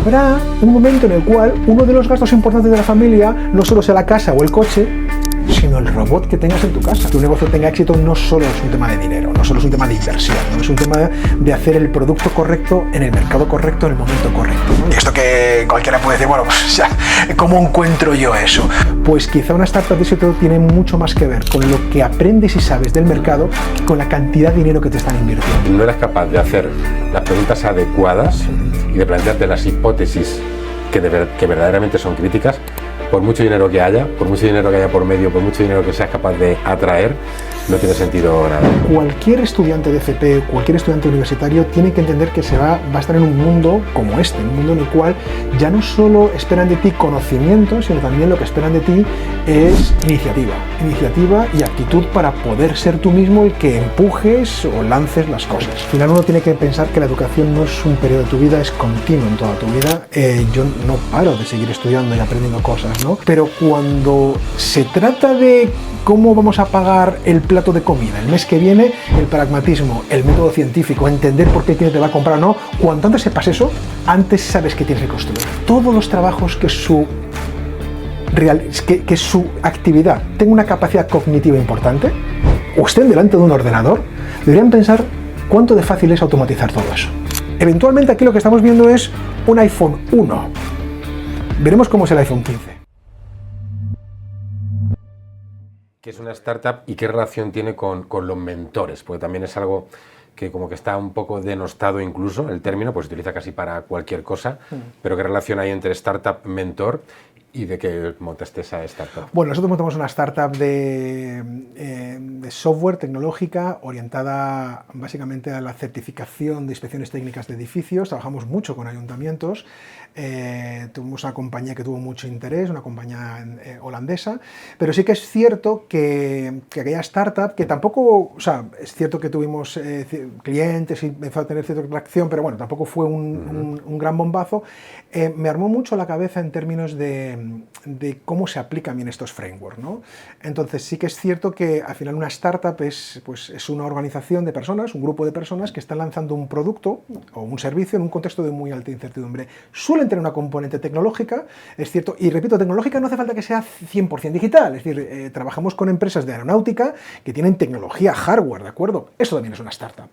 habrá un momento en el cual uno de los gastos importantes de la familia no solo sea la casa o el coche, sino el robot que tengas en tu casa. Que un negocio tenga éxito no solo es un tema de dinero, no solo es un tema de inversión, no es un tema de hacer el producto correcto en el mercado correcto en el momento correcto, ¿no? Y esto que cualquiera puede decir, bueno, pues ya, ¿cómo encuentro yo eso? Pues quizá una startup de éxito tiene mucho más que ver con lo que aprendes y sabes del mercado que con la cantidad de dinero que te están invirtiendo. No eres capaz de hacer las preguntas adecuadas y de plantearte las hipótesis que verdaderamente son críticas, por mucho dinero que haya por medio, por mucho dinero que seas capaz de atraer, no tiene sentido nada. Cualquier estudiante de FP, cualquier estudiante universitario tiene que entender que va a estar en un mundo como este, un mundo en el cual ya no solo esperan de ti conocimiento, sino también lo que esperan de ti es iniciativa y actitud para poder ser tú mismo el que empujes o lances las cosas. Al final uno tiene que pensar que la educación no es un periodo de tu vida, es continuo en toda tu vida. Yo no paro de seguir estudiando y aprendiendo cosas, ¿no? Pero cuando se trata de cómo vamos a pagar el plato de comida el mes que viene, el pragmatismo, el método científico, entender por qué quién te va a comprar o no, cuanto antes sepas eso, antes sabes que tienes que construir. Todos los trabajos que su actividad tenga una capacidad cognitiva importante, o estén delante de un ordenador, deberían pensar cuánto de fácil es automatizar todo eso. Eventualmente aquí lo que estamos viendo es un iPhone 1. Veremos cómo es el iPhone 15. ¿Qué es una startup y qué relación tiene con los mentores? Porque también es algo que como que está un poco denostado incluso, el término, pues se utiliza casi para cualquier cosa, pero ¿qué relación hay entre startup mentor y de qué montaste esa startup? Bueno, nosotros montamos una startup de software tecnológica orientada básicamente a la certificación de inspecciones técnicas de edificios. Trabajamos mucho con ayuntamientos. Tuvimos una compañía que tuvo mucho interés, una compañía holandesa, pero sí que es cierto que aquella startup, que tampoco, o sea, es cierto que tuvimos clientes y empezó a tener cierta atracción, pero bueno, tampoco fue un gran bombazo, me armó mucho la cabeza en términos de cómo se aplican bien estos frameworks, ¿no? Entonces sí que es cierto que al final una startup es una organización de personas, un grupo de personas que están lanzando un producto o un servicio en un contexto de muy alta incertidumbre. Suelen tener una componente tecnológica, es cierto, y repito, tecnológica no hace falta que sea 100% digital, es decir, trabajamos con empresas de aeronáutica que tienen tecnología hardware, ¿de acuerdo? Eso también es una startup.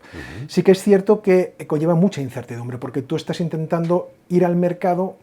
Sí que es cierto que conlleva mucha incertidumbre porque tú estás intentando ir al mercado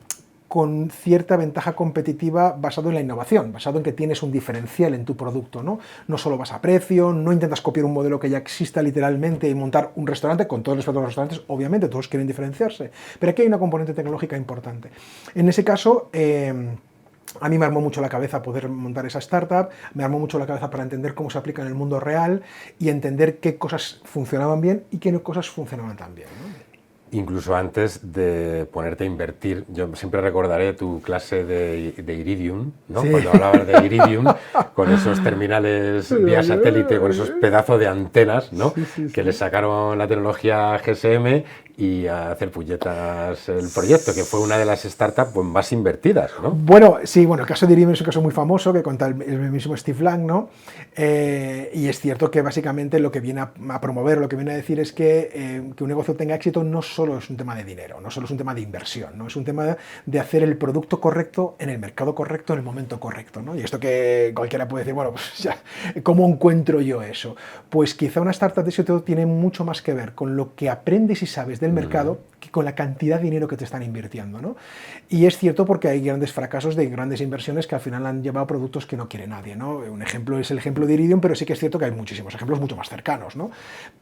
con cierta ventaja competitiva basado en la innovación, basado en que tienes un diferencial en tu producto, ¿no? No solo vas a precio, no intentas copiar un modelo que ya exista literalmente y montar un restaurante, con todo el respeto a los restaurantes, obviamente todos quieren diferenciarse, pero aquí hay una componente tecnológica importante. En ese caso, a mí me armó mucho la cabeza poder montar esa startup, me armó mucho la cabeza para entender cómo se aplica en el mundo real y entender qué cosas funcionaban bien y qué cosas funcionaban tan bien, ¿no? Incluso antes de ponerte a invertir, yo siempre recordaré tu clase de Iridium, ¿no? Sí. Cuando hablabas de Iridium, con esos terminales vía satélite, con esos pedazos de antenas, ¿no? Que le sacaron la tecnología GSM y a hacer puñetas el proyecto, que fue una de las startups pues, más invertidas, ¿no? Bueno, sí, bueno, el caso de Iridium es un caso muy famoso que cuenta el mismo Steve Blank, ¿no? Y es cierto que básicamente lo que viene a promover, lo que viene a decir es que un negocio tenga éxito no solo es un tema de dinero, no solo es un tema de inversión, ¿no? Es un tema de hacer el producto correcto en el mercado correcto en el momento correcto, ¿no? Y esto que cualquiera puede decir, bueno, pues ya, ¿cómo encuentro yo eso? Pues quizá una startup de éxito tiene mucho más que ver con lo que aprendes y sabes del mercado que con la cantidad de dinero que te están invirtiendo, ¿no? Y es cierto porque hay grandes fracasos de grandes inversiones que al final han llevado a productos que no quiere nadie, ¿no? Un ejemplo es el ejemplo de Iridium, pero sí que es cierto que hay muchísimos ejemplos mucho más cercanos, ¿no?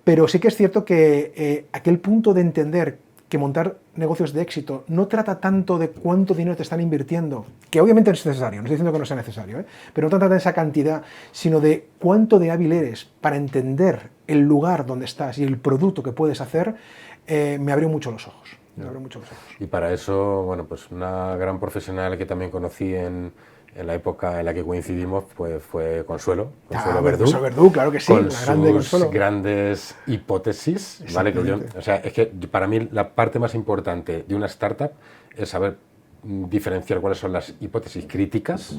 Pero sí que es cierto que aquel punto de entender que montar negocios de éxito no trata tanto de cuánto dinero te están invirtiendo, que obviamente es necesario, no estoy diciendo que no sea necesario, pero no trata de esa cantidad, sino de cuánto de hábil eres para entender el lugar donde estás y el producto que puedes hacer, me abrió mucho los ojos. Y para eso, bueno, pues una gran profesional que también conocí en la época en la que coincidimos, pues fue Consuelo Verdú. Consuelo Verdú, claro que sí, con la grande sus grandes hipótesis, ¿vale? Que o sea, es que para mí la parte más importante de una startup es saber diferenciar cuáles son las hipótesis críticas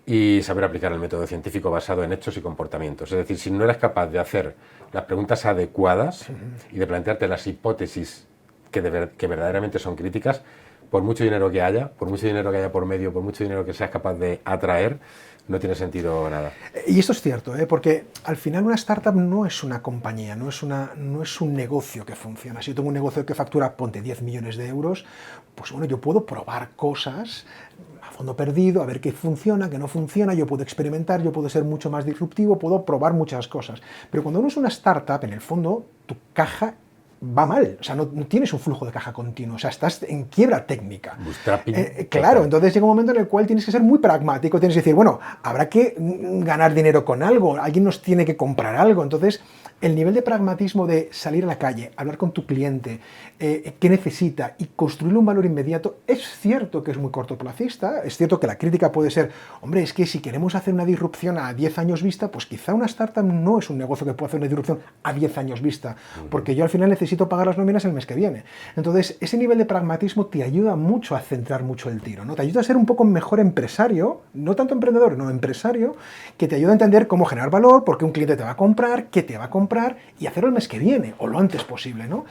y saber aplicar el método científico basado en hechos y comportamientos. Es decir, si no eres capaz de hacer las preguntas adecuadas y de plantearte las hipótesis que verdaderamente son críticas, por mucho dinero que haya, por mucho dinero que haya por medio, por mucho dinero que seas capaz de atraer, no tiene sentido nada. Y esto es cierto, porque al final una startup no es una compañía, no es un negocio que funciona. Si yo tengo un negocio que factura, ponte 10 millones de euros, pues bueno, yo puedo probar cosas a fondo perdido, a ver qué funciona, qué no funciona, yo puedo experimentar, yo puedo ser mucho más disruptivo, puedo probar muchas cosas. Pero cuando uno es una startup, en el fondo, tu caja va mal, o sea, no tienes un flujo de caja continuo, o sea, estás en quiebra técnica. Claro, entonces llega un momento en el cual tienes que ser muy pragmático, tienes que decir, bueno, habrá que ganar dinero con algo, alguien nos tiene que comprar algo, entonces el nivel de pragmatismo de salir a la calle, hablar con tu cliente, qué necesita y construirle un valor inmediato, es cierto que es muy cortoplacista, es cierto que la crítica puede ser, hombre, es que si queremos hacer una disrupción a 10 años vista, pues quizá una startup no es un negocio que pueda hacer una disrupción a 10 años vista, porque yo al final necesito pagar las nóminas el mes que viene. Entonces, ese nivel de pragmatismo te ayuda mucho a centrar mucho el tiro, ¿no? Te ayuda a ser un poco mejor empresario, no tanto emprendedor, no empresario, que te ayuda a entender cómo generar valor, por qué un cliente te va a comprar, qué te va a comprar, y hacerlo el mes que viene, o lo antes posible, ¿no?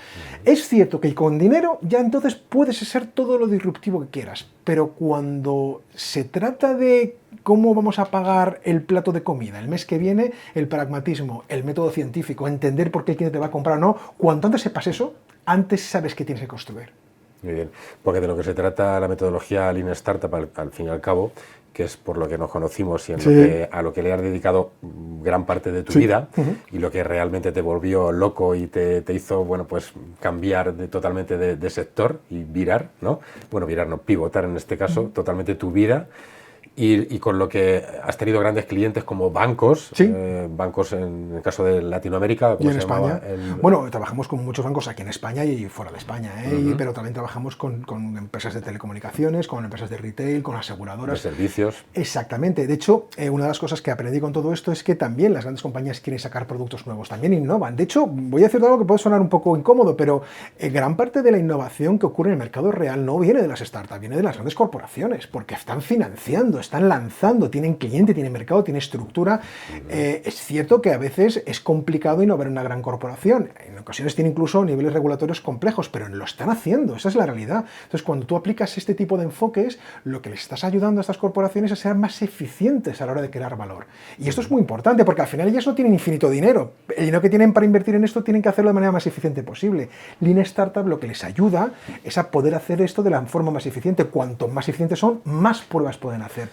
Es cierto que con dinero ya entonces puedes ser todo lo disruptivo que quieras, pero cuando se trata de cómo vamos a pagar el plato de comida el mes que viene, el pragmatismo, el método científico, entender por qué el cliente te va a comprar o no, cuanto antes sepas eso, antes sabes qué tienes que construir. Muy bien, porque de lo que se trata la metodología Lean Startup, al fin y al cabo, que es por lo que nos conocimos y a lo que le has dedicado gran parte de tu vida, y lo que realmente te volvió loco y te hizo, bueno, pues cambiar totalmente de sector y virar, ¿no? Bueno, virar no, pivotar en este caso, totalmente tu vida. Y con lo que has tenido grandes clientes como bancos, bancos en el caso de Latinoamérica. Y en España. Bueno, trabajamos con muchos bancos aquí en España y fuera de España, pero también trabajamos con empresas de telecomunicaciones, con empresas de retail, con aseguradoras. De servicios. Exactamente. De hecho, una de las cosas que aprendí con todo esto es que también las grandes compañías quieren sacar productos nuevos, también innovan. De hecho, voy a decir algo que puede sonar un poco incómodo, pero gran parte de la innovación que ocurre en el mercado real no viene de las startups, viene de las grandes corporaciones, porque están financiando, están lanzando, tienen cliente, tienen mercado, tienen estructura. Es cierto que a veces es complicado innovar en una gran corporación. En ocasiones tiene incluso niveles regulatorios complejos, pero lo están haciendo, esa es la realidad. Entonces, cuando tú aplicas este tipo de enfoques, lo que les estás ayudando a estas corporaciones es a ser más eficientes a la hora de crear valor. Y esto es muy importante, porque al final ellas no tienen infinito dinero. El dinero que tienen para invertir en esto tienen que hacerlo de manera más eficiente posible. Lean Startup lo que les ayuda es a poder hacer esto de la forma más eficiente. Cuanto más eficientes son, más pruebas pueden hacer.